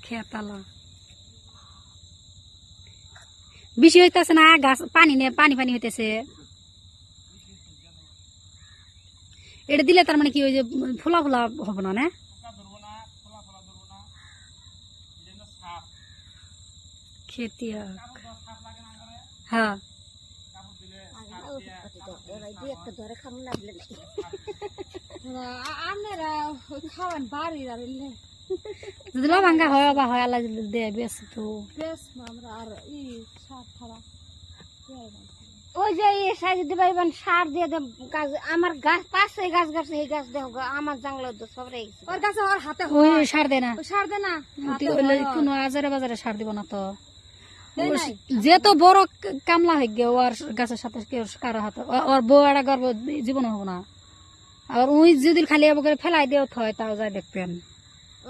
খেতালা বেশি হইতেছে না গাছ পানি নে পানি পানি হইতেছে এটা দিলে তার মানে কি ওই যে ফোলা ফোলা হবে না না খেতিয়া হ্যাঁ খাওয়ান বাড়ি যদি লবঙ্গা হয় বা হয় আল্লাহ দে বেশ তো বেশ আমরা আর ই সার ছাড়া ওই যে সাইজ দিবা ইবান সার দিয়ে দে গাছ আমার গাছ পাশে গাছ গাছ এই গাছ দেহ আমার জাংলা তো সব রে ওর কাছে ওর হাতে ওই সার দে না সার দে না কোনো আজারে বাজারে সার দিব না তো যে তো বড় কামলা হয়ে গে ওর গাছের সাথে কারো হাতে ওর বউ একটা গর্ব জীবন হবো না আর ওই যদি খালি ফেলাই দেও থয় তাও যায় দেখবেন